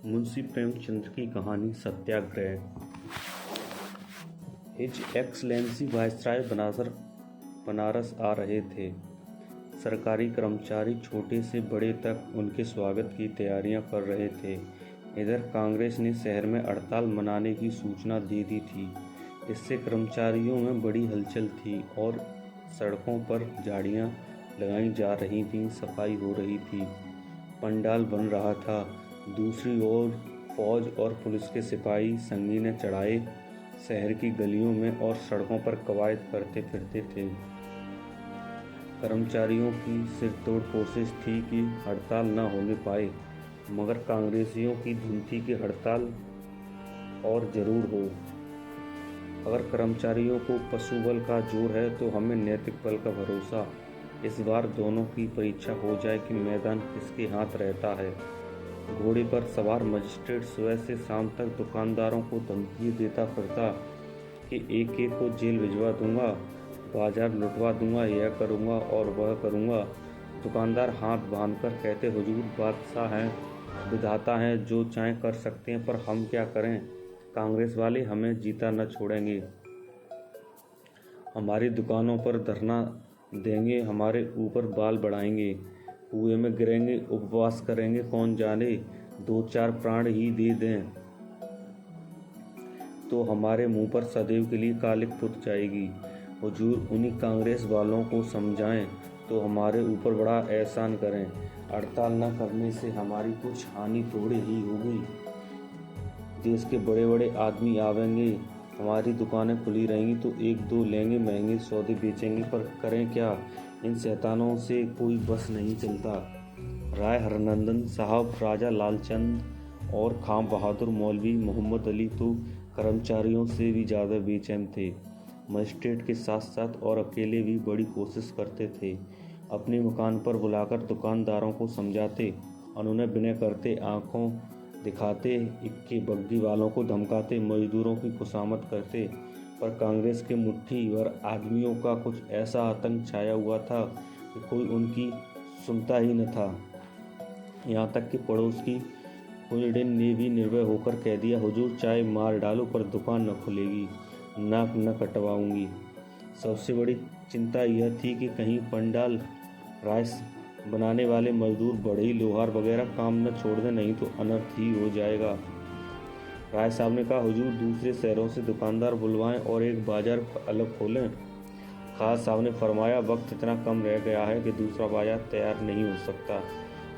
मुंशी प्रेमचंद की कहानी सत्याग्रह। His excellency viceroy Banaras आ रहे थे। सरकारी कर्मचारी छोटे से बड़े तक उनके स्वागत की तैयारियां कर रहे थे। इधर कांग्रेस ने शहर में हड़ताल मनाने की सूचना दे दी थी। इससे कर्मचारियों में बड़ी हलचल थी और सड़कों पर झाड़ियां लगाई जा रही थीं, सफाई हो रही थी, पंडाल बन रहा था। दूसरी ओर फौज और पुलिस के सिपाही संगीने चढ़ाए शहर की गलियों में और सड़कों पर कवायद करते फिरते थे। कर्मचारियों की सिरतोड़ कोशिश थी कि हड़ताल न होने पाए, मगर कांग्रेसियों की धुन थी कि हड़ताल और जरूर हो। अगर कर्मचारियों को पशु बल का जोर है तो हमें नैतिक बल का भरोसा। इस बार दोनों की परीक्षा हो जाए कि मैदान किसके हाथ रहता है। घोड़े पर सवार मजिस्ट्रेट सुबह से शाम तक दुकानदारों को धमकी देता फिरता कि एक एक को जेल भिजवा दूंगा, बाजार लुटवा दूंगा, यह करूंगा और वह करूंगा। दुकानदार हाथ बांधकर कहते, हुजूर बादशाह हैं, विधाता हैं, जो चाहें कर सकते हैं, पर हम क्या करें। कांग्रेस वाले हमें जीता न छोड़ेंगे, हमारी दुकानों पर धरना देंगे, हमारे ऊपर बाल बढ़ाएंगे, कुएं में गिरेंगे, उपवास करेंगे, कौन जाने 2-4 प्राण ही दे दें तो हमारे मुंह पर सदैव के लिए कालिक पुत जाएगी। हुजूर उन्हीं कांग्रेस वालों को समझाएं तो हमारे ऊपर बड़ा एहसान करें। हड़ताल न करने से हमारी कुछ हानि थोड़ी ही होगी। देश के बड़े बड़े आदमी आवेंगे, हमारी दुकानें खुली रहेंगी तो 1-2 लेंगे, महंगे सौदे बेचेंगे, पर करें क्या, इन शैतानों से कोई बस नहीं चलता। राय हरनंदन साहब, राजा लालचंद और खां बहादुर मौलवी मोहम्मद अली तो कर्मचारियों से भी ज़्यादा बेचैन थे। मजिस्ट्रेट के साथ साथ और अकेले भी बड़ी कोशिश करते थे। अपने मकान पर बुलाकर दुकानदारों को समझाते, उन्होंने विनय करते, आंखों दिखाते, इक्के बग्गी वालों को धमकाते, मजदूरों की खुशामद करते, पर कांग्रेस के मुट्ठी भर आदमियों का कुछ ऐसा आतंक छाया हुआ था कि कोई उनकी सुनता ही न था। यहाँ तक कि पड़ोस की कुलडिन ने भी निर्भय होकर कह दिया, हुजूर चाहे मार डालो पर दुकान न खुलेगी, नाक न कटवाऊंगी। सबसे बड़ी चिंता यह थी कि कहीं पंडाल राइस बनाने वाले मजदूर, बढ़ई, लोहार वगैरह काम न छोड़ दें, नहीं तो अनर्थ ही हो जाएगा। राय साहब ने कहा, हुजूर दूसरे शहरों से दुकानदार बुलवाएं और एक बाजार अलग खोलें। खास साहब ने फरमाया, वक्त इतना कम रह गया है कि दूसरा बाजार तैयार नहीं हो सकता।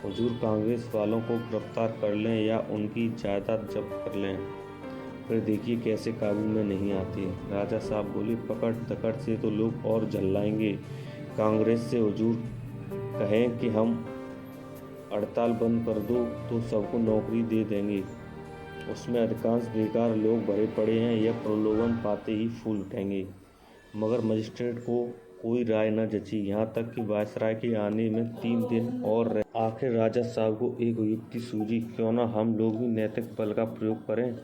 हुजूर कांग्रेस वालों को गिरफ्तार कर लें या उनकी जायदाद जब्त कर लें, फिर देखिए कैसे काबू में नहीं आते। राजा साहब बोले, पकड़ दकड़ से तो लोग और झल्लाएंगे। कांग्रेस से हुजूर कहें कि हम हड़ताल बंद कर दो तो सबको नौकरी दे देंगे, उसमें अधिकांश बेकार लोग भरे पड़े हैं, यह प्रलोभन पाते ही फूल उठेंगे। मगर मजिस्ट्रेट को कोई राय न जची। यहाँ तक कि वायसराय के आने में 3 दिन और रहे। आखिर राजा साहब को एक युक्ति सूझी, क्यों न हम लोग भी नैतिक बल का प्रयोग करें।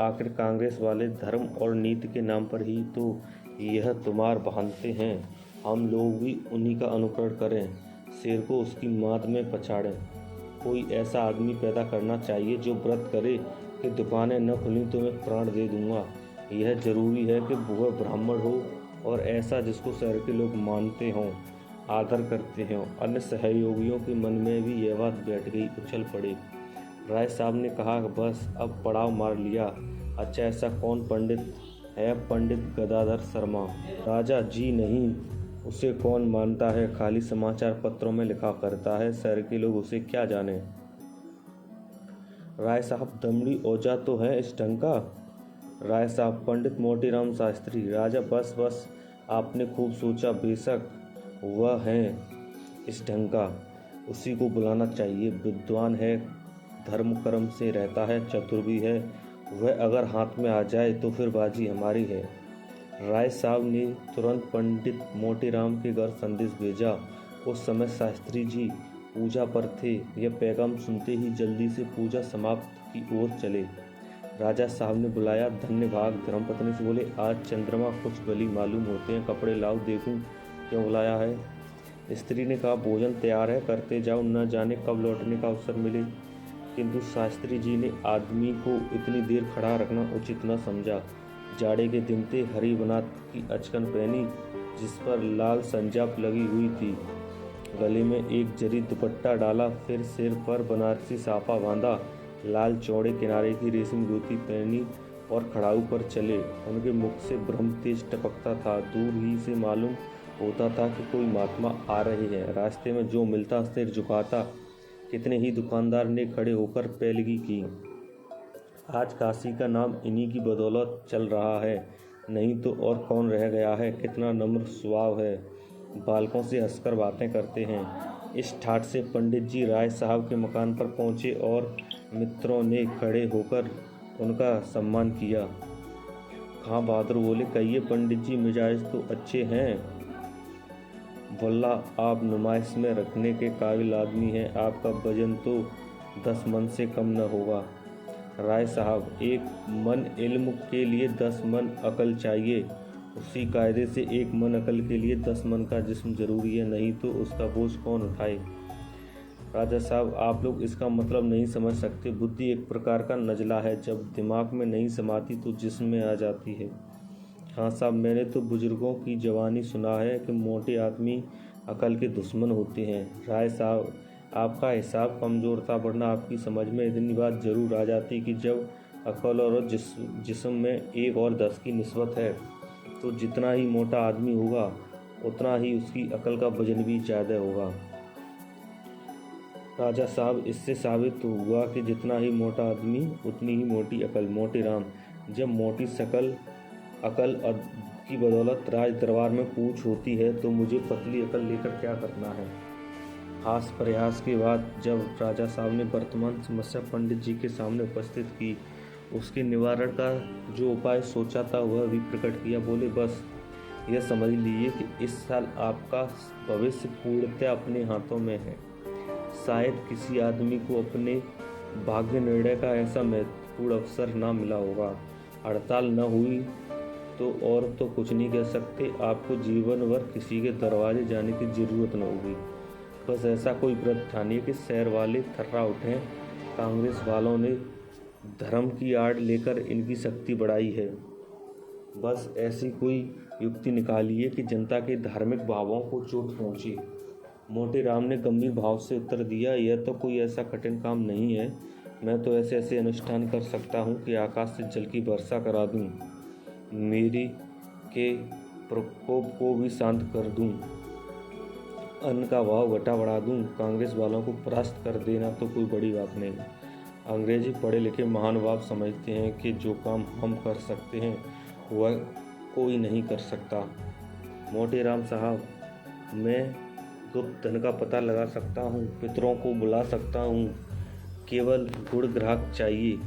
आखिर कांग्रेस वाले धर्म और नीति के नाम पर ही तो यह तुम्हार बांधते हैं, हम लोग भी उन्हीं का अनुकरण करें, शेर को उसकी माद में पछाड़ें। कोई ऐसा आदमी पैदा करना चाहिए जो व्रत करे कि दुकानें न खुली तो मैं प्राण दे दूंगा। यह जरूरी है कि वह ब्राह्मण हो और ऐसा जिसको शहर के लोग मानते हों, आदर करते हों। अन्य सहयोगियों के मन में भी यह बात बैठ गई, उछल पड़े। राय साहब ने कहा, बस अब पड़ाव मार लिया। अच्छा, ऐसा कौन पंडित है? पंडित गदाधर शर्मा। राजा जी नहीं, उसे कौन मानता है, खाली समाचार पत्रों में लिखा करता है, शहर के लोग उसे क्या जाने। राय साहब, दमड़ी औजा तो है इस ढंग का। राय साहब, पंडित मोतीराम शास्त्री। राजा, बस बस, आपने खूब सोचा, बेशक वह है इस ढंग का, उसी को बुलाना चाहिए। विद्वान है, धर्म कर्म से रहता है, चतुर भी है, वह अगर हाथ में आ जाए तो फिर बाजी हमारी है। राय साहब ने तुरंत पंडित मोतीराम के घर संदेश भेजा। उस समय शास्त्री जी पूजा पर थे। यह पैगाम सुनते ही जल्दी से पूजा समाप्त की ओर चले। राजा साहब ने बुलाया, धन्य भाग। धर्मपत्नी से बोले, आज चंद्रमा कुछ बली मालूम होते हैं, कपड़े लाओ देखूं क्यों बुलाया है। स्त्री ने कहा, भोजन तैयार है, करते जाओ, न जाने कब लौटने का अवसर मिले। किंतु शास्त्री जी ने आदमी को इतनी देर खड़ा रखना उचित न समझा। जाड़े के दिन थे, हरी बनात की अचकन पहनी जिस पर लाल संजाप लगी हुई थी, गले में एक जरी दुपट्टा डाला, फिर सिर पर बनारसी साफा बांधा, लाल चौड़े किनारे की रेशमी धोती पहनी और खड़ाऊ पर चले। उनके मुख से ब्रह्म तेज टपकता था, दूर ही से मालूम होता था कि कोई महात्मा आ रहे हैं। रास्ते में जो मिलता सिर झुकाता। कितने ही दुकानदार ने खड़े होकर पैलगी की। आज काशी का नाम इन्हीं की बदौलत चल रहा है, नहीं तो और कौन रह गया है। कितना नम्र स्वभाव है, बालकों से हंसकर बातें करते हैं। इस ठाठ से पंडित जी राय साहब के मकान पर पहुंचे और मित्रों ने खड़े होकर उनका सम्मान किया। खां बहादुर बोले, कहिए पंडित जी, मिजाज तो अच्छे हैं। वल्ला आप नुमाइश में रखने के काबिल आदमी हैं। आपका वजन तो 10 मन से कम न होगा। राय साहब, एक मन इल्म के लिए 10 मन अकल चाहिए, उसी कायदे से 1 मन अकल के लिए 10 मन का जिस्म जरूरी है, नहीं तो उसका बोझ कौन उठाए। राजा साहब, आप लोग इसका मतलब नहीं समझ सकते। बुद्धि एक प्रकार का नजला है, जब दिमाग में नहीं समाती तो जिस्म में आ जाती है। हाँ साहब, मैंने तो बुजुर्गों की जवानी सुना है कि मोटे आदमी अकल के दुश्मन होते हैं। राय साहब, आपका हिसाब कमज़ोर था, वरना आपकी समझ में इतनी बात जरूर आ जाती कि जब अकल और जिस्म में 1 और 10 की निस्बत है, तो जितना ही मोटा आदमी होगा उतना ही उसकी अकल का वजन भी ज़्यादा होगा। राजा साहब, इससे साबित तो हुआ कि जितना ही मोटा आदमी उतनी ही मोटी अकल। मोटे राम, जब मोटी अकल की बदौलत राज दरबार में पूछ होती है, तो मुझे पतली अकल लेकर क्या करना है। हास प्रयास के बाद जब राजा साहब ने वर्तमान समस्या पंडित जी के सामने उपस्थित की, उसके निवारण का जो उपाय सोचा था वह भी प्रकट किया। बोले, बस यह समझ लीजिए कि इस साल आपका भविष्य पूर्णतः अपने हाथों में है। शायद किसी आदमी को अपने भाग्य निर्णय का ऐसा महत्वपूर्ण अवसर ना मिला होगा। हड़ताल न हुई तो और तो कुछ नहीं कह सकते, आपको जीवन भर किसी के दरवाजे जाने की जरूरत न होगी। बस ऐसा कोई व्रत ठानिए कि शहर वाले थर्रा उठें। कांग्रेस वालों ने धर्म की आड़ लेकर इनकी शक्ति बढ़ाई है। बस ऐसी कोई युक्ति निकालिए कि जनता के धार्मिक भावों को चोट पहुंचे। मोटे राम ने गंभीर भाव से उत्तर दिया, यह तो कोई ऐसा कठिन काम नहीं है। मैं तो ऐसे ऐसे अनुष्ठान कर सकता हूँ कि आकाश से जल की वर्षा करा दूँ, मेरी के प्रकोप को भी शांत कर दूँ, अन्न का भाव घटा बढ़ा दूँ। कांग्रेस वालों को परास्त कर देना तो कोई बड़ी बात नहीं। अंग्रेजी पढ़े लिखे महानुभाव समझते हैं कि जो काम हम कर सकते हैं वह कोई नहीं कर सकता। मोटे राम साहब, मैं गुप्त धन का पता लगा सकता हूँ, पितरों को बुला सकता हूँ, केवल गुण ग्राहक चाहिए।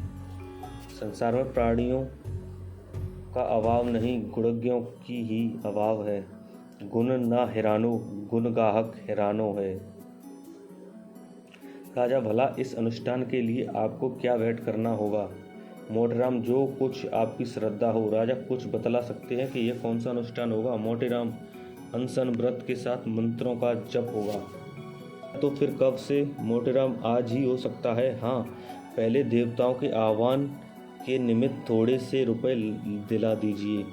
संसार में प्राणियों का अभाव नहीं, गुणज्ञों की ही अभाव है। गुण ना हैरानो, गुण गाहक हैरानो है। राजा, भला इस अनुष्ठान के लिए आपको क्या भेंट करना होगा। मोटेराम, जो कुछ आपकी श्रद्धा हो। राजा, कुछ बतला सकते हैं कि यह कौन सा अनुष्ठान होगा। मोटेराम, अनशन व्रत के साथ मंत्रों का जप होगा। तो फिर कब से। मोटेराम, आज ही हो सकता है। हाँ, पहले देवताओं के आह्वान के निमित्त थोड़े से रुपए दिला दीजिए।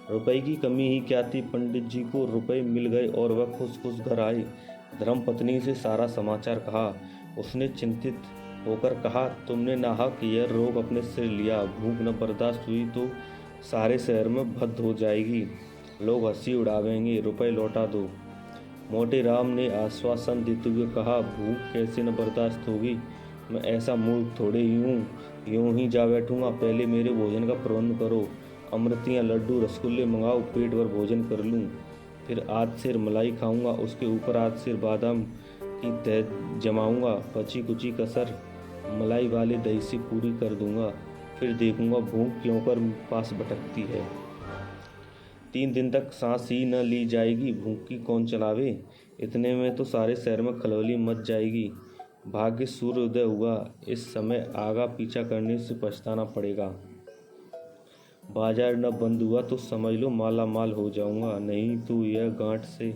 रुपए की कमी ही क्या थी, पंडित जी को रुपए मिल गए और वह खुश खुश घर आए। धर्मपत्नी से सारा समाचार कहा। उसने चिंतित होकर कहा, तुमने नाहक यह रोग अपने सिर लिया। भूख न बर्दाश्त हुई तो सारे शहर में भद्द हो जाएगी, लोग हंसी उड़ावेंगे, रुपए लौटा दो। मोटे राम ने आश्वासन देते हुए कहा, भूख कैसे न बर्दाश्त होगी, मैं ऐसा मूर्ख थोड़े ही हूँ, यूँ ही जा बैठूँगा। पहले मेरे भोजन का प्रबंध करो, अमृतियाँ, लड्डू, रसगुल्ले मंगाओ, पेट भर भोजन कर लूँ। फिर आध सेर मलाई खाऊंगा, उसके ऊपर आध सेर बादाम की तह जमाऊंगा, बची कुची कसर मलाई वाले दही से पूरी कर दूंगा। फिर देखूंगा भूख क्यों कर पास भटकती है। 3 दिन तक सांस ही न ली जाएगी, भूख की कौन चलावे। इतने में तो सारे शहर में खलबली मच जाएगी। भाग्य सूर्य उदय हुआ, इस समय आगा पीछा करने से पछताना पड़ेगा। बाजार न बंद हुआ तो समझ लो माला माल हो जाऊंगा, नहीं तो यह गांठ से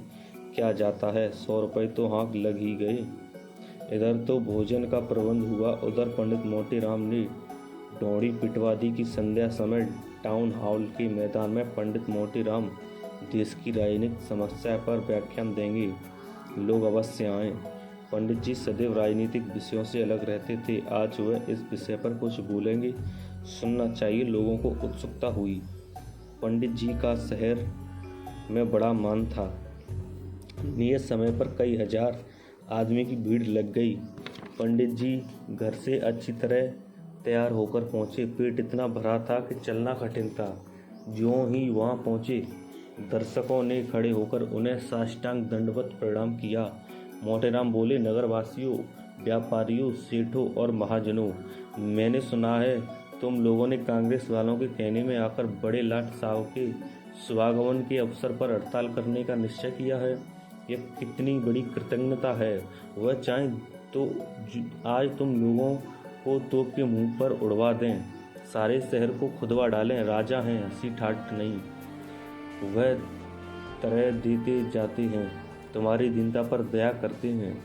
क्या जाता है, 100 रुपये तो हाँक लग ही गए। इधर तो भोजन का प्रबंध हुआ, उधर पंडित मोतीराम ने डोंडी पिटवा दी कि संध्या समय टाउन हॉल के मैदान में पंडित मोतीराम देश की राजनीतिक समस्या पर व्याख्यान देंगे, लोग अवश्य आएं। पंडित जी सदैव राजनीतिक विषयों से अलग रहते थे, आज वह इस विषय पर कुछ बोलेंगे, सुनना चाहिए, लोगों को उत्सुकता हुई। पंडित जी का शहर में बड़ा मान था। नियत समय पर कई हजार आदमी की भीड़ लग गई। पंडित जी घर से अच्छी तरह तैयार होकर पहुंचे। पेट इतना भरा था कि चलना कठिन था। ज्यों ही वहां पहुंचे, दर्शकों ने खड़े होकर उन्हें साष्टांग दंडवत प्रणाम किया। मोतीराम बोले, नगरवासियों, व्यापारियों, सेठों और महाजनों, मैंने सुना है तुम लोगों ने कांग्रेस वालों के कहने में आकर बड़े लाट साहब के स्वागमन के अवसर पर हड़ताल करने का निश्चय किया है। यह कितनी बड़ी कृतज्ञता है। वह चाहें तो आज तुम लोगों को तोप के मुंह पर उड़वा दें, सारे शहर को खुदवा डालें। राजा हैं, हंसी ठाठ नहीं। वह तरह देते जाते हैं, तुम्हारी दीनता पर दया करते हैं,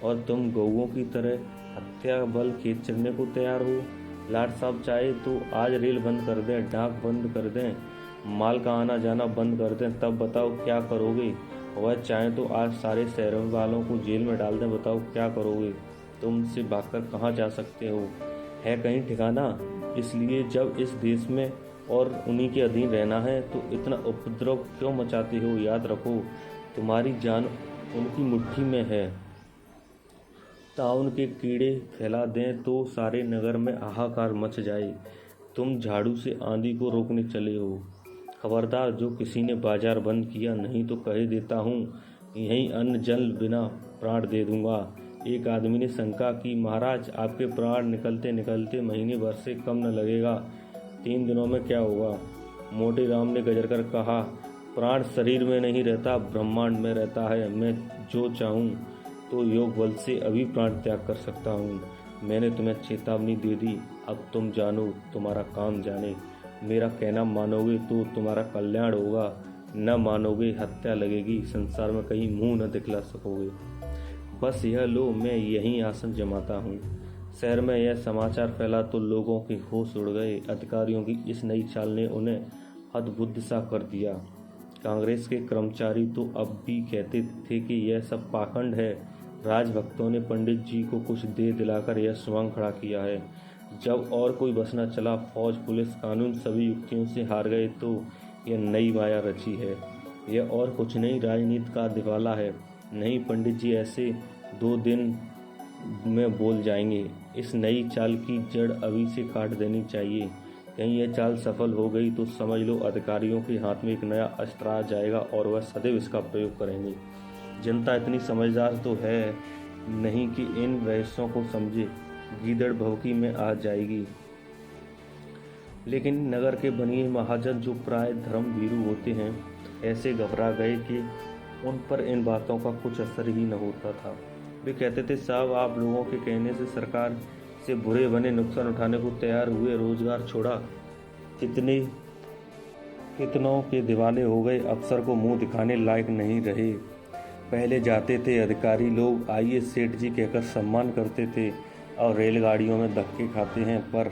और तुम गौओं की तरह हत्या बल खेत चढ़ने को तैयार हो। लाट साहब चाहे तो आज रेल बंद कर दें, डाक बंद कर दें, माल का आना जाना बंद कर दें, तब बताओ क्या करोगे। वह चाहे तो आज सारे शहर वालों को जेल में डाल दें, बताओ क्या करोगे। तुम से भागकर कहाँ जा सकते हो, है कहीं ठिकाना। इसलिए जब इस देश में और उन्हीं के अधीन रहना है तो इतना उपद्रव क्यों मचाते हो। याद रखो, तुम्हारी जान उनकी मुट्ठी में है। ताउन के कीड़े फैला दें तो सारे नगर में हाहाकार मच जाए। तुम झाड़ू से आंधी को रोकने चले हो। खबरदार, जो किसी ने बाजार बंद किया, नहीं तो कह देता हूँ यहीं अन्न जल बिना प्राण दे दूंगा। एक आदमी ने शंका की, महाराज, आपके प्राण निकलते निकलते महीने भर से कम न लगेगा, 3 दिनों में क्या होगा। मोतीराम ने गजर कर कहा, प्राण शरीर में नहीं रहता, ब्रह्मांड में रहता है। मैं जो चाहूँ तो योग बल से अभी प्राण त्याग कर सकता हूँ। मैंने तुम्हें चेतावनी दे दी, अब तुम जानो, तुम्हारा काम जाने। मेरा कहना मानोगे तो तुम्हारा कल्याण होगा, न मानोगे हत्या लगेगी, संसार में कहीं मुंह न दिखला सकोगे। बस यह लो, मैं यहीं आसन जमाता हूँ। शहर में यह समाचार फैला तो लोगों के होश उड़ गए। अधिकारियों की इस नई चाल ने उन्हें हतबुद्ध सा कर दिया। कांग्रेस के कर्मचारी तो अब भी कहते थे कि यह सब पाखंड है। राजभक्तों ने पंडित जी को कुछ दे दिलाकर यह स्वांग खड़ा किया है। जब और कोई बस न चला, फौज, पुलिस, कानून सभी युक्तियों से हार गए तो यह नई माया रची है। यह और कुछ नहीं, राजनीति का दिवाला है। नहीं, पंडित जी ऐसे 2 दिन में बोल जाएंगे। इस नई चाल की जड़ अभी से काट देनी चाहिए। कहीं यह चाल सफल हो गई तो समझ लो अधिकारियों के हाथ में एक नया अस्त्र आ जाएगा और वह सदैव इसका प्रयोग करेंगे। जनता इतनी समझदार तो है नहीं कि इन रहस्यों को समझे, गीदड़ भवकी में आ जाएगी। लेकिन नगर के बनिए महाजन, जो प्राय धर्म भीरू होते हैं, ऐसे घबरा गए कि उन पर इन बातों का कुछ असर ही न होता था। वे कहते थे, साहब, आप लोगों के कहने से सरकार से बुरे बने नुकसान उठाने को तैयार हुए, रोजगार छोड़ा, कितनों के दिवाले हो गए, अफसर को मुंह दिखाने लायक नहीं रहे। पहले जाते थे अधिकारी लोग, आइए सेठ जी कहकर सम्मान करते थे, और रेलगाड़ियों में धक्के खाते हैं, पर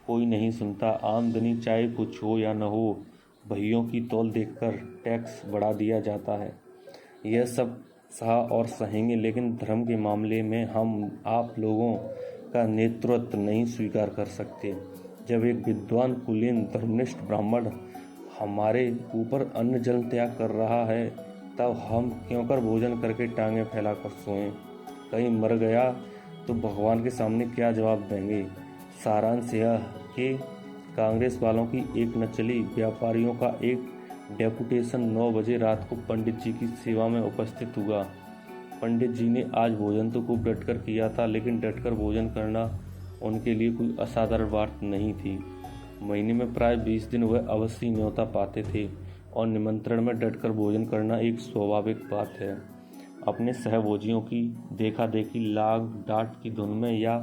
कोई नहीं सुनता। आमदनी चाहे कुछ हो या न हो, भइयों की तौल देखकर टैक्स बढ़ा दिया जाता है। यह सब सहा और सहेंगे, लेकिन धर्म के मामले में हम आप लोगों का नेतृत्व नहीं स्वीकार कर सकते। जब एक विद्वान, कुलीन, धर्मनिष्ठ ब्राह्मण हमारे ऊपर अन्न जल त्याग कर रहा है, तब हम क्यों कर भोजन करके टांगें फैला कर सोएं। कहीं मर गया तो भगवान के सामने क्या जवाब देंगे। सारांश यह कि कांग्रेस वालों की एक न चली, व्यापारियों का एक डेपुटेशन 9 बजे रात को पंडित जी की सेवा में उपस्थित हुआ। पंडित जी ने आज भोजन तो खूब डटकर किया था, लेकिन डटकर भोजन करना उनके लिए कोई असाधारण बात नहीं थी। महीने में प्राय 20 दिन वह अवश्य न्योता पाते थे, और निमंत्रण में डटकर भोजन करना एक स्वाभाविक बात है। अपने सहभोजियों की देखा देखी, लाग डांट की धुन में, या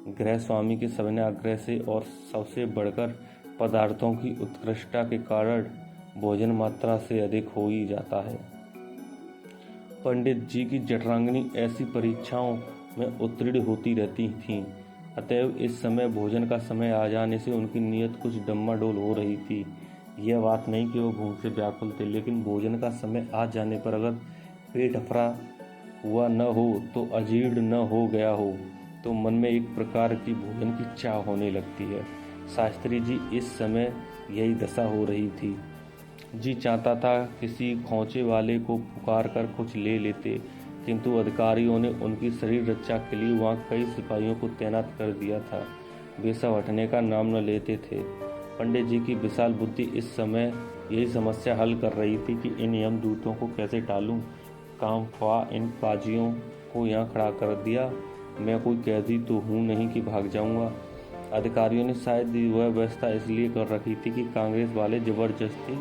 गृह स्वामी के सविनय आग्रह से, और सबसे बढ़कर पदार्थों की उत्कृष्टता के कारण भोजन मात्रा से अधिक हो ही जाता है। पंडित जी की जठरांगनी ऐसी परीक्षाओं में उत्तीर्ण होती रहती थीं। अतएव इस समय भोजन का समय आ जाने से उनकी नीयत कुछ डमाडोल हो रही थी। यह बात नहीं कि वो भूख से व्याकुल थे, लेकिन भोजन का समय आ जाने पर अगर पेट अफरा हुआ न हो तो अजीर्ण न हो गया हो तो मन में एक प्रकार की भोजन की चाह होने लगती है। शास्त्री जी इस समय यही दशा हो रही थी। जी चाहता था किसी खोंचे वाले को पुकार कर कुछ ले लेते, किंतु अधिकारियों ने उनकी शरीर रक्षा के लिए वहाँ कई सिपाहियों को तैनात कर दिया था। वे सब हटने का नाम न लेते थे। पंडित जी की विशाल बुद्धि इस समय यही समस्या हल कर रही थी कि इन यमदूतों को कैसे टालूं। काम ख्वाह इन पाजियों को यहाँ खड़ा कर दिया। मैं कोई कैदी तो हूँ नहीं कि भाग जाऊँगा। अधिकारियों ने शायद वह व्यवस्था इसलिए कर रखी थी कि कांग्रेस वाले जबरदस्ती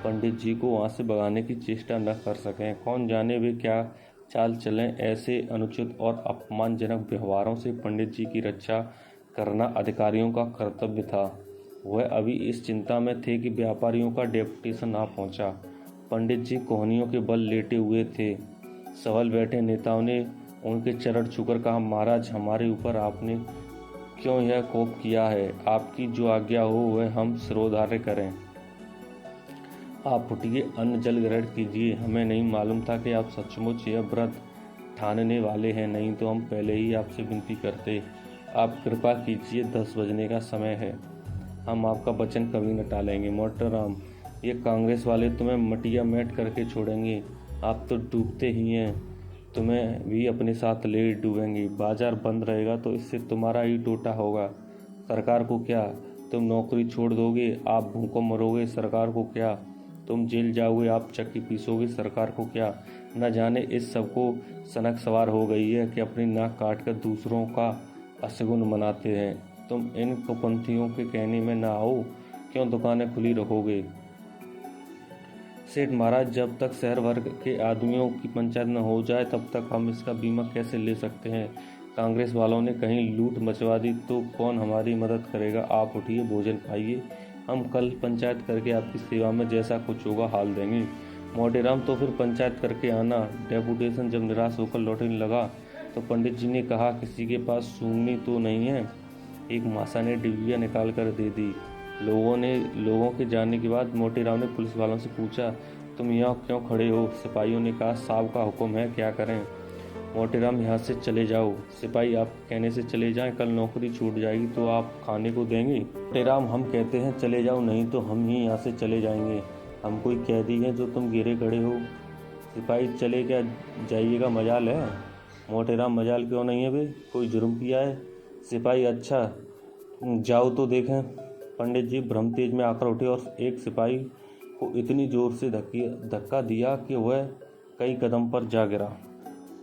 पंडित जी को वहाँ से भगाने की चेष्टा न कर सकें। कौन जाने वे क्या चाल चलें। ऐसे अनुचित और अपमानजनक व्यवहारों से पंडित जी की रक्षा करना अधिकारियों का कर्तव्य था। वह अभी इस चिंता में थे कि व्यापारियों का डेपुटेशन आ पहुंचा। पंडित जी कोहनियों के बल लेटे हुए थे। सवाल बैठे नेताओं ने उनके चरण छूकर कहा, महाराज, हमारे ऊपर आपने क्यों यह कोप किया है? आपकी जो आज्ञा हो वह हम सिरोधार्य करें। आप उठिए, अन्न जल ग्रहण कीजिए। हमें नहीं मालूम था कि आप सचमुच यह व्रत ठानने वाले हैं, नहीं तो हम पहले ही आपसे विनती करते। आप कृपा कीजिए, 10 बजने का समय है। हम आपका वचन कभी न टालेंगे। मोटेराम, ये कांग्रेस वाले तुम्हें मटिया मैट करके छोड़ेंगे। आप तो डूबते ही हैं, तुम्हें भी अपने साथ ले डूबेंगे। बाजार बंद रहेगा तो इससे तुम्हारा ही टोटा होगा। सरकार को क्या, तुम नौकरी छोड़ दोगे? आप भूखों मरोगे, सरकार को क्या? तुम जेल जाओगे, आप चक्की पीसोगे, सरकार को क्या? न जाने इस सबको सनक सवार हो गई है कि अपनी नाक काट कर दूसरों का अशगुन मनाते हैं। तुम इन कुपंथियों के कहने में न आओ। क्यों दुकानें खुली रखोगे? सेठ महाराज, जब तक शहर भर के आदमियों की पंचायत न हो जाए तब तक हम इसका बीमा कैसे ले सकते हैं? कांग्रेस वालों ने कहीं लूट मचवा दी तो कौन हमारी मदद करेगा? आप उठिए, भोजन खाइए। हम कल पंचायत करके आपकी सेवा में जैसा कुछ होगा हाल देंगे। मोटेराम, तो फिर पंचायत करके आना। डेपुटेशन जब निराश होकर लौटने लगा तो पंडित जी ने कहा, किसी के पास सूंघनी तो नहीं है? एक मासा ने डिबिया निकाल कर दे दी। लोगों के जाने के बाद मोटेराम ने पुलिस वालों से पूछा, तुम यहाँ क्यों खड़े हो? सिपाहियों ने कहा, साहब का हुक्म है, क्या करें? मोटेराम, यहाँ से चले जाओ। सिपाही आप कहने से चले जाएं, कल नौकरी छूट जाएगी तो आप खाने को देंगे? मोटेराम, हम कहते हैं चले जाओ, नहीं तो हम ही यहाँ से चले जाएंगे। हम कोई कैदी हैं जो तुम घेरे खड़े हो? सिपाही, चले क्या जाइएगा, मजाल है? मोटेराम, मजाल क्यों नहीं है बे? कोई जुर्म किया है? सिपाही, अच्छा जाओ तो देखें। पंडित जी भ्रमतेज में आकर उठे और एक सिपाही को इतनी जोर से धक्का दिया कि वह कई कदम पर जा गिरा।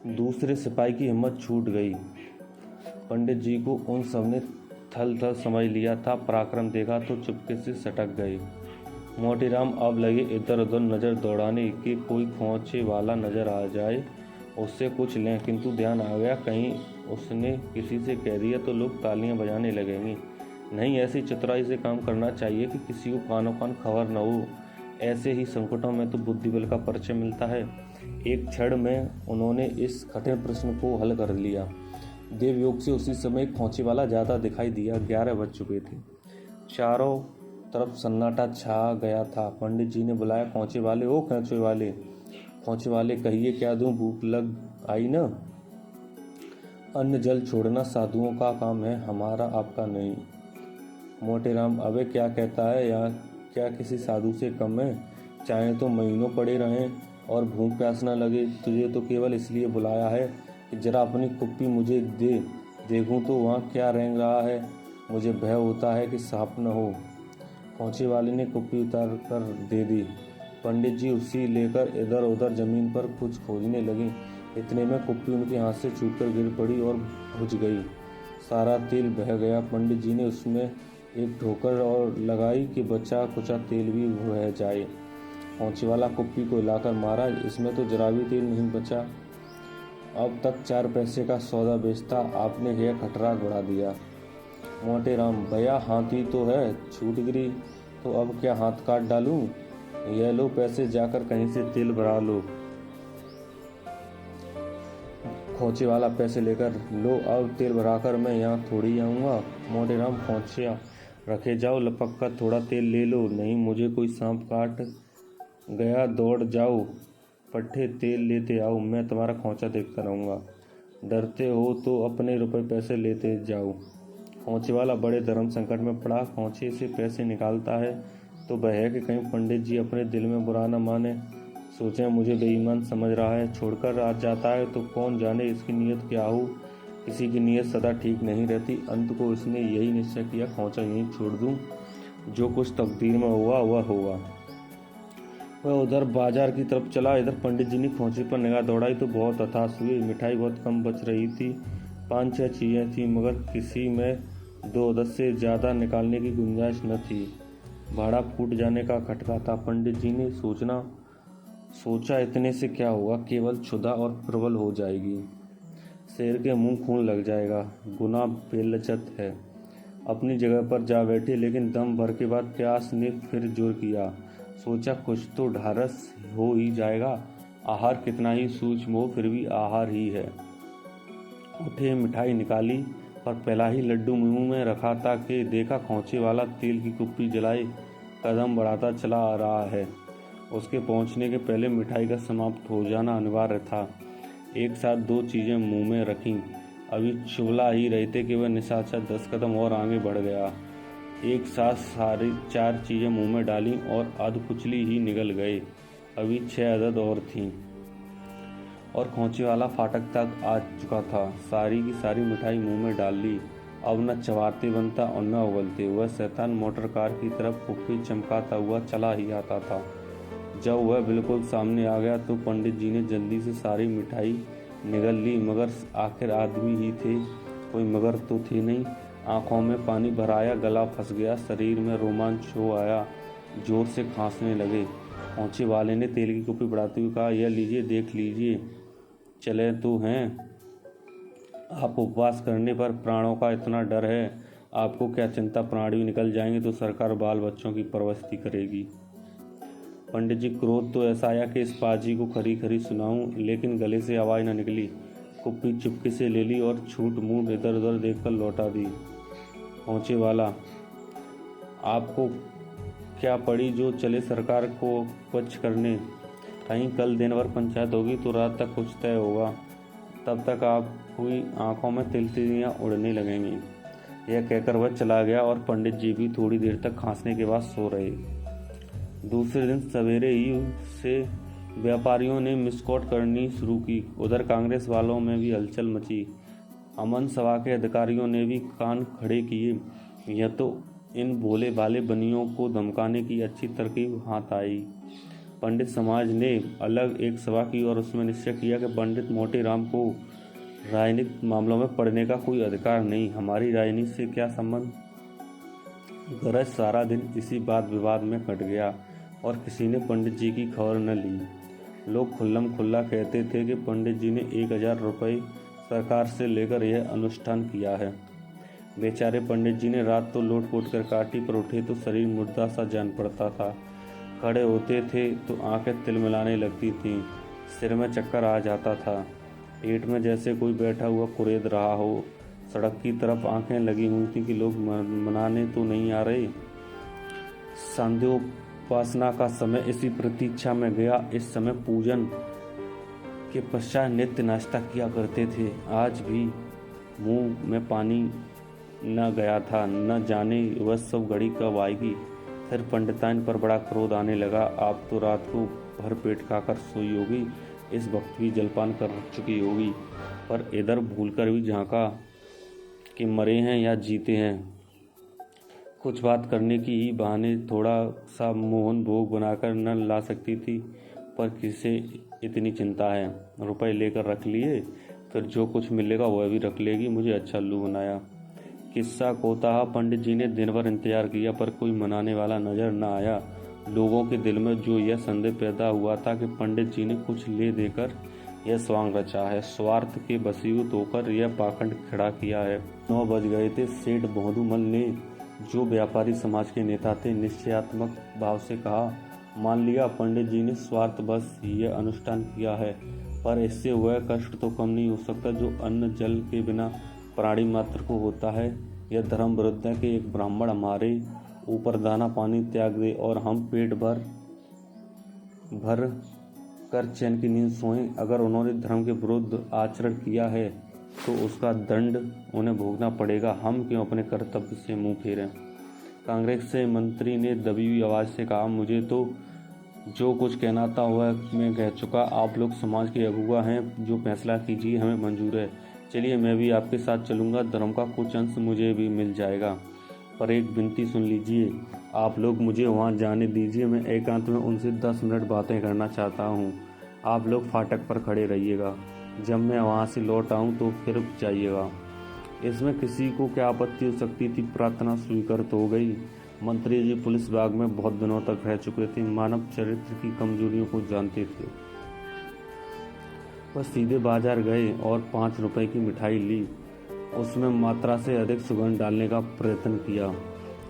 दूसरे सिपाही की हिम्मत छूट गई। पंडित जी को उन सबने थल थल समझ लिया था। पराक्रम देखा तो चुपके से सटक गए। मोटेराम अब लगे इधर उधर नजर दौड़ाने कि कोई खोंचे वाला नजर आ जाए, उससे कुछ लें, किंतु ध्यान आ गया कहीं उसने किसी से कह दिया तो लोग तालियां बजाने लगेंगे। नहीं, ऐसी चतुराई से काम करना चाहिए कि किसी को कानो कान खबर न हो। ऐसे ही संकटों में तो बुद्धिबल का परिचय मिलता है। एक क्षण में उन्होंने इस कठिन प्रश्न को हल कर लिया। देवयोग से उसी समय खोंचे वाला ज्यादा दिखाई दिया। 11 बज चुके थे। चारों तरफ सन्नाटा छा गया था। पंडित जी ने बुलाया, खोंचे वाले, ओ खोंचे वाले, खोंचे वाले, कहिए क्या दूं? भूख लग आई न? अन्न जल छोड़ना साधुओं का काम है, हमारा आपका नहीं। मोटेराम, अबे क्या कहता है? यहाँ क्या किसी साधु से कम है? चाहे तो महीनों पड़े रहें और भूख प्यास न लगे। तुझे तो केवल इसलिए बुलाया है कि जरा अपनी कुप्पी मुझे दे, देखूं तो वहाँ क्या रेंग रहा है। मुझे भय होता है कि सांप न हो। खोंचे वाले ने कुप्पी उतार कर दे दी। पंडित जी उसी लेकर इधर उधर जमीन पर कुछ खोजने लगे। इतने में कुप्पी उनके हाथ से छूटकर गिर पड़ी और बुझ गई। सारा तेल बह गया। पंडित जी ने उसमें एक ठोकर और लगाई कि बचा कुचा तेल भी बह जाए। खोंचे वाला कुप्पी को हिलाकर, महाराज, इसमें तो जरा भी तेल नहीं बचा। अब तक 4 पैसे का सौदा बेचता, आपने यह खटरा बढ़ा दिया। मोटेराम, भैया हाथी तो है, छूट गिरी तो अब क्या हाथ काट डालूं? यह लो पैसे, जाकर कहीं से तेल भरा लो। खोचे वाला पैसे लेकर, लो अब तेल भराकर मैं यहाँ थोड़ी आऊँगा। मोटेराम खोचिया रखे जाओ, लपक कर थोड़ा तेल ले लो, नहीं मुझे कोई सांप काट गया दौड़ जाओ पट्टे तेल लेते आओ, मैं तुम्हारा खोचा देखता रहूँगा। डरते हो तो अपने रुपए पैसे लेते जाओ। खोचे वाला बड़े धर्म संकट में पड़ा, खोचे से पैसे निकालता है तो वह है कि कहीं पंडित जी अपने दिल में बुरा न माने, सोचें मुझे बेईमान समझ रहा है, छोड़कर आ जाता है तो कौन जाने इसकी नीयत क्या हो। किसी की नीयत सदा ठीक नहीं रहती। अंत को इसने यही निश्चय किया, खोचा यहीं छोड़ दूं, जो कुछ तकदीर में हुआ वह होगा। वह उधर बाजार की तरफ चला। इधर पंडित जी ने खोचे पर निगाह दौड़ाई तो बहुत हताश हुए। मिठाई बहुत कम बच रही थी, 5-6 चीज़ें थी, मगर किसी में 2-10 से ज़्यादा निकालने की गुंजाइश न थी। भाड़ा फूट जाने का खटका था। पंडित जी ने सोचा इतने से क्या होगा, केवल क्षुधा और प्रबल हो जाएगी, शेर के मुंह खून लग जाएगा, गुनाह बेलज्जत है। अपनी जगह पर जा बैठे, लेकिन दम भर के बाद प्यास ने फिर जोर किया। सोचा कुछ तो ढारस हो ही जाएगा, आहार कितना ही सूक्ष्म हो फिर भी आहार ही है। उठे, मिठाई निकाली, पर पहला ही लड्डू मुंह में रखा था कि देखा खोचे वाला तेल की कुप्पी जलाए कदम बढ़ाता चला आ रहा है। उसके पहुंचने के पहले मिठाई का समाप्त हो जाना अनिवार्य था। एक साथ 2 चीज़ें मुंह में रखीं, अभी चुबला ही रहे थे कि वह निशाचर 10 कदम और आगे बढ़ गया। एक साथ सारी 4 चीज़ें मुंह में डालीं और अधकुचली ही निगल गए। अभी 6 अदद और थीं और खोचे वाला फाटक तक आ चुका था। सारी की सारी मिठाई मुंह में डाल ली। अब न चबाते बनता और न उगलते। वह शैतान मोटर कार की तरफ कुप्पी चमकाता हुआ चला ही आता था। जब वह बिल्कुल सामने आ गया तो पंडित जी ने जल्दी से सारी मिठाई निगल ली, मगर आखिर आदमी ही थे, कोई मगर तो थे नहीं। आंखों में पानी भर आया, गला फंस गया, शरीर में रोमांच हो आया, जोर से खांसने लगे। खोचे वाले ने तेल की कुप्पी बढ़ाते हुए कहा, यह लीजिए, देख लीजिए, चले तो हैं। आप उपवास करने पर प्राणों का इतना डर है, आपको क्या चिंता, प्राणी निकल जाएंगे तो सरकार बाल बच्चों की परवरिश करेगी। पंडित जी क्रोध तो ऐसा आया कि इस पाजी को खरी खरी सुनाऊं, लेकिन गले से आवाज़ न निकली। कुप्पी चुपके से ले ली और छूट मूठ इधर उधर देखकर लौटा दी। खोचे वाला, आपको क्या पड़ी जो चले सरकार को पक्ष करने, कहीं कल दिन भर पंचायत होगी तो रात तक कुछ तय होगा, तब तक आप हुई आंखों में तिलतिलियाँ उड़ने लगेंगी। यह कहकर वह चला गया और पंडित जी भी थोड़ी देर तक खांसने के बाद सो रहे। दूसरे दिन सवेरे ही से व्यापारियों ने मिसकॉट करनी शुरू की। उधर कांग्रेस वालों में भी हलचल मची। अमन सभा के अधिकारियों ने भी कान खड़े किए। यह तो इन भोले भाले बनियों को धमकाने की अच्छी तरकीब हाथ आई। पंडित समाज ने अलग एक सभा की और उसमें निश्चय किया कि पंडित मोटेराम को राजनीतिक मामलों में पढ़ने का कोई अधिकार नहीं, हमारी राजनीति से क्या संबंध। गरज सारा दिन इसी बात विवाद में कट गया और किसी ने पंडित जी की खबर न ली। लोग खुल्लम खुल्ला कहते थे कि पंडित जी ने 1000 रुपये सरकार से लेकर यह अनुष्ठान किया है। बेचारे पंडित जी ने रात तो लोट पोट कर काटी, पर उठे तो शरीर मुर्दा सा जान पड़ता था। खड़े होते थे तो आंखें तिलमिलाने लगती थीं, सिर में चक्कर आ जाता था, पेट में जैसे कोई बैठा हुआ कुरेद रहा हो। सड़क की तरफ आंखें लगी हुई थी कि लोग मनाने तो नहीं आ रहे। सांध्योपासना का समय इसी प्रतीक्षा में गया। इस समय पूजन के पश्चात नित्य नाश्ता किया करते थे। आज भी मुंह में पानी न गया था, न जाने वह सब घड़ी कब आएगी। फिर पंडिताइन पर बड़ा क्रोध आने लगा। आप तो रात को भर पेट खाकर सोई होगी, इस वक्त भी जलपान कर चुकी होगी, पर इधर भूलकर भी झांका कि मरे हैं या जीते हैं। कुछ बात करने की ही बहाने थोड़ा सा मोहन भोग बनाकर न ला सकती थी, पर किसे इतनी चिंता है। रुपए लेकर रख लिए, फिर जो कुछ मिलेगा वह भी रख लेगी, मुझे अच्छा उल्लू बनाया। किस्सा कोताहा पंडित जी ने दिन भर इंतजार किया, पर कोई मनाने वाला नजर न आया। लोगों के दिल में जो यह संदेह पैदा हुआ था कि पंडित जी ने कुछ ले देकर यह स्वांग रचा है, स्वार्थ के वशीभूत होकर यह पाखंड खड़ा किया है। 9 बज गए थे। सेठ भोंदूमल ने, जो व्यापारी समाज के नेता थे, निश्चयात्मक भाव से कहा, मान लिया पंडित जी ने स्वार्थवश यह अनुष्ठान किया है, पर इससे वह कष्ट तो कम नहीं हो सकता जो अन्न जल के बिना प्राणी मात्र को होता है। यह धर्म विरुद्ध है कि एक ब्राह्मण हमारे ऊपर दाना पानी त्याग दे और हम पेट भर कर चैन की नींद सोएं। अगर उन्होंने धर्म के विरुद्ध आचरण किया है तो उसका दंड उन्हें भोगना पड़ेगा। हम क्यों अपने कर्तव्य से मुंह फेरें। कांग्रेस से मंत्री ने दबी हुई आवाज़ से कहा, मुझे तो जो कुछ कहना था वह मैं कह चुका। आप लोग समाज के अगुवा हैं, जो फैसला कीजिए हमें मंजूर है। चलिए मैं भी आपके साथ चलूँगा, धर्म का कुछ अंश मुझे भी मिल जाएगा। पर एक विनती सुन लीजिए, आप लोग मुझे वहाँ जाने दीजिए। मैं एकांत में उनसे 10 मिनट बातें करना चाहता हूँ। आप लोग फाटक पर खड़े रहिएगा, जब मैं वहाँ से लौट आऊँ तो फिर जाइएगा। इसमें किसी को क्या आपत्ति हो सकती थी। प्रार्थना स्वीकार तो हो गई। मंत्री जी पुलिस विभाग में बहुत दिनों तक रह चुके थे, मानव चरित्र की कमजोरियों को जानते थे। वह सीधे बाजार गए और 5 रुपए की मिठाई ली। उसमें मात्रा से अधिक सुगंध डालने का प्रयत्न किया,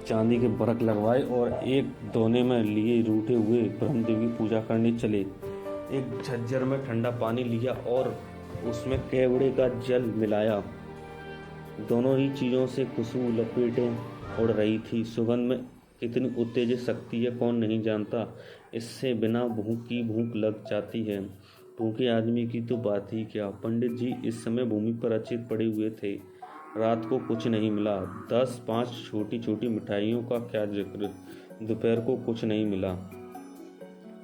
चांदी के बरक लगवाए और एक दोने में लिए रूठे हुए ब्रह्मदेव की पूजा करने चले। एक झज्जर में ठंडा पानी लिया और उसमें केवड़े का जल मिलाया। दोनों ही चीज़ों से खुशबू लपेटें उड़ रही थी। सुगंध में कितनी उत्तेजक शक्ति है कौन नहीं जानता। इससे बिना भूख की भूख लग जाती है। भूखे आदमी की तो बात ही क्या। पंडित जी इस समय भूमि पर अचेत पड़े हुए थे। रात को कुछ नहीं मिला। 10-5 छोटी छोटी मिठाइयों का क्या जिक्र। दोपहर को कुछ नहीं मिला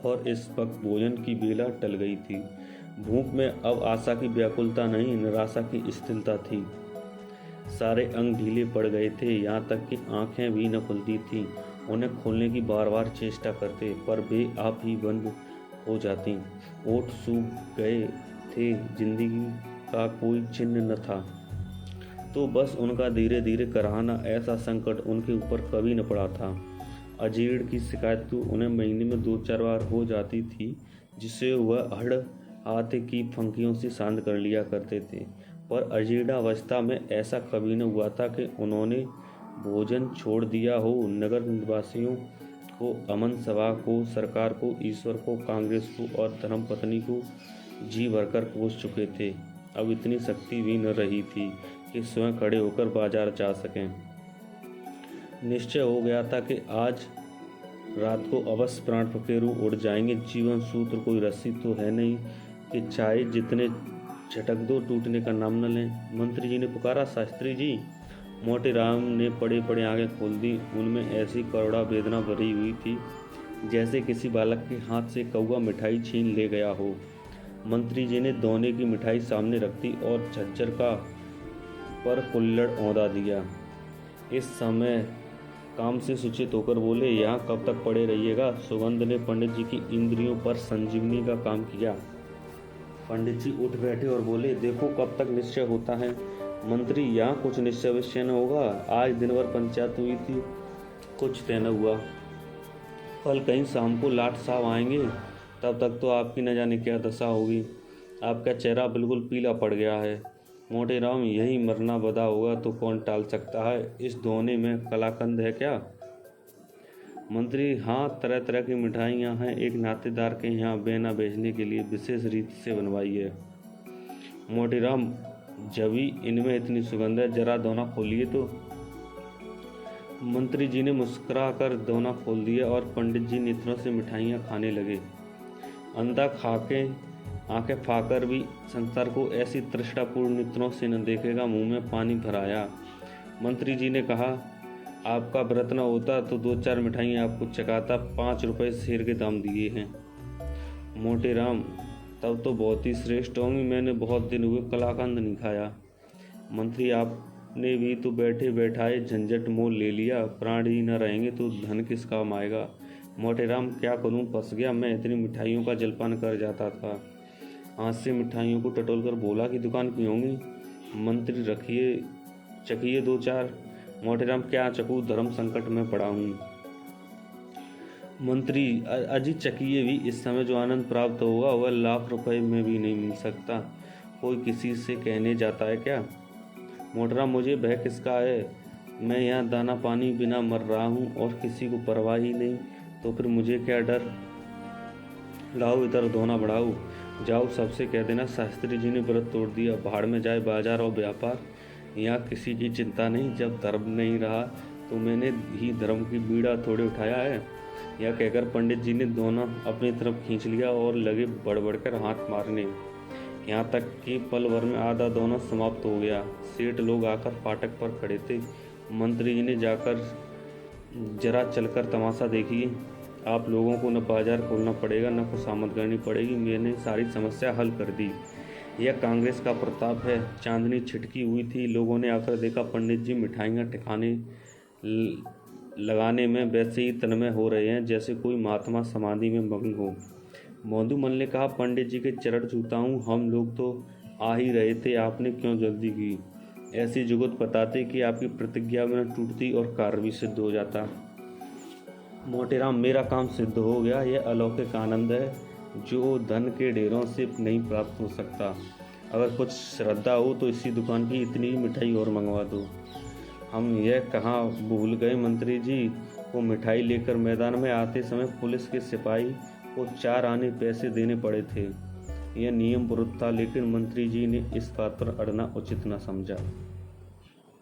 और इस वक्त भोजन की बेला टल गई थी। भूख में अब आशा की व्याकुलता नहीं, निराशा की स्थिरता थी। सारे अंग ढीले पड़ गए थे, यहाँ तक कि आंखें भी न खुलती थीं। उन्हें खोलने की बार बार चेष्टा करते, पर वे आप ही बंद हो जाती। ओठ सूख गए थे, जिंदगी का कोई चिन्ह न था। तो बस उनका धीरे धीरे कराहना, ऐसा संकट उनके ऊपर कभी न पड़ा था। अजीर्ण की शिकायत तो उन्हें महीने में 2-4 बार हो जाती थी, जिसे वह हड़ हाथ की फंकियों से शांत कर लिया करते थे। पर अजीर्णावस्था में ऐसा कभी न हुआ था कि उन्होंने भोजन छोड़ दिया हो। नगर निवासियों को, अमन सभा को, सरकार को, ईश्वर को, कांग्रेस को और धर्मपत्नी को जी भरकर कोस चुके थे। अब इतनी शक्ति भी न रही थी कि स्वयं खड़े होकर बाजार जा सकें। निश्चय हो गया था कि आज रात को अवश्य प्राण पखेरु उड़ जाएंगे। जीवन सूत्र कोई रस्सी तो है नहीं कि चाहे जितने झटक दो टूटने का नाम न लें। मंत्री जी ने पुकारा, शास्त्री जी। मोटे राम ने पड़े पड़े आंखें खोल दी। उनमें ऐसी करुणा वेदना भरी हुई थी जैसे किसी बालक के हाथ से कौवा मिठाई छीन ले गया हो। मंत्री जी ने दोने की मिठाई सामने रख दी और झज्जर का पर कुल्हड़ औंधा दिया। इस समय काम से सूचित होकर बोले, यहाँ कब तक पड़े रहिएगा। सुगंध ने पंडित जी की इंद्रियों पर संजीवनी का काम किया। पंडित जी उठ बैठे और बोले, देखो कब तक निश्चय होता है। मंत्री, यहाँ कुछ निश्चय विश्चय न होगा। आज दिन भर पंचायत हुई थी, कुछ तय न हुआ। कल कहीं शाम को लाट साहब आएंगे, तब तक तो आपकी न जाने क्या दशा होगी। आपका चेहरा बिल्कुल पीला पड़ गया है। मोटे राम, यही मरना बदा होगा तो कौन टाल सकता है। इस दोने में कलाकंद है क्या। मंत्री, हाँ, तरह तरह की मिठाइयाँ हैं। एक नातेदार के यहाँ बेना भेजने के लिए विशेष रीति से बनवाई है। मोटे राम, जभी इनमें इतनी सुगंध है, जरा दोना खोलिए तो। मंत्री जी ने मुस्कुरा कर दोना खोल दिया और पंडित जी नेत्रों से मिठाइयाँ खाने लगे। अंधा खाके आंखें फाकर भी संसार को ऐसी तृष्णापूर्ण नेत्रों से न देखेगा। मुंह में पानी भर आया। मंत्री जी ने कहा, आपका व्रत न होता तो 2-4 मिठाइयाँ आपको चकाता। 5 रुपए शेर के दाम दिए हैं। मोटे राम, तब तो बहुत ही श्रेष्ठ होंगी। मैंने बहुत दिन हुए कलाकंद नहीं खाया। मंत्री, आपने भी तो बैठे बैठाए झंझट मोल ले लिया। प्राण ही न रहेंगे तो धन किस काम आएगा। मोटे राम, क्या करूं, फंस गया। मैं इतनी मिठाइयों का जलपान कर जाता था। हाथ से मिठाइयों को टटोलकर बोला कि दुकान की होंगी। मंत्री, रखिए, चखिए 2-4। मोटे राम, क्या चखूं, धर्म संकट में पड़ा हूँ। मंत्री, अजी चकिए भी। इस समय जो आनंद प्राप्त होगा वह लाख रुपए में भी नहीं मिल सकता। कोई किसी से कहने जाता है क्या। मोटराम, मुझे भय किसका है। मैं यहाँ दाना पानी बिना मर रहा हूँ और किसी को परवाह ही नहीं, तो फिर मुझे क्या डर। लाओ इधर दोना बढ़ाओ। जाओ सबसे कह देना शास्त्री जी ने व्रत तोड़ दिया, भाड़ में जाए बाजार और व्यापार, यहाँ किसी की चिंता नहीं। जब धर्म नहीं रहा तो मैंने ही धर्म की बीड़ा थोड़े उठाया है। यह कहकर पंडित जी ने दोनों अपनी तरफ खींच लिया और लगे बढ़-बढ़कर हाथ मारने। यहाँ तक कि पल भर में आधा दोनों समाप्त हो गया। सेठ लोग आकर फाटक पर खड़े थे। मंत्री जी ने जाकर जरा चलकर तमाशा देखिए, आप लोगों को न बाजार खोलना पड़ेगा न खुशामद करनी पड़ेगी, मैंने सारी समस्या हल कर दी। यह कांग्रेस का प्रताप है। चांदनी छिटकी हुई थी। लोगों ने आकर देखा पंडित जी मिठाइयाँ ठिकाने लगाने में वैसे ही तन्मय हो रहे हैं जैसे कोई महात्मा समाधि में मग्न हो। मधुमल ने कहा, पंडित जी के चरण छूता हूँ, हम लोग तो आ ही रहे थे, आपने क्यों जल्दी की? ऐसी जुगत बताते कि आपकी प्रतिज्ञा में न टूटती और कार्य भी सिद्ध हो जाता। मोटेराम, मेरा काम सिद्ध हो गया। यह अलौकिक आनंद है जो धन के ढेरों से नहीं प्राप्त हो सकता। अगर कुछ श्रद्धा हो तो इसी दुकान की इतनी ही मिठाई और मंगवा दो। हम यह कहाँ भूल गए, मंत्री जी को मिठाई लेकर मैदान में आते समय पुलिस के सिपाही को 4 आने पैसे देने पड़े थे। यह नियम विरुद्ध था, लेकिन मंत्री जी ने इस बात पर अड़ना उचित न समझा।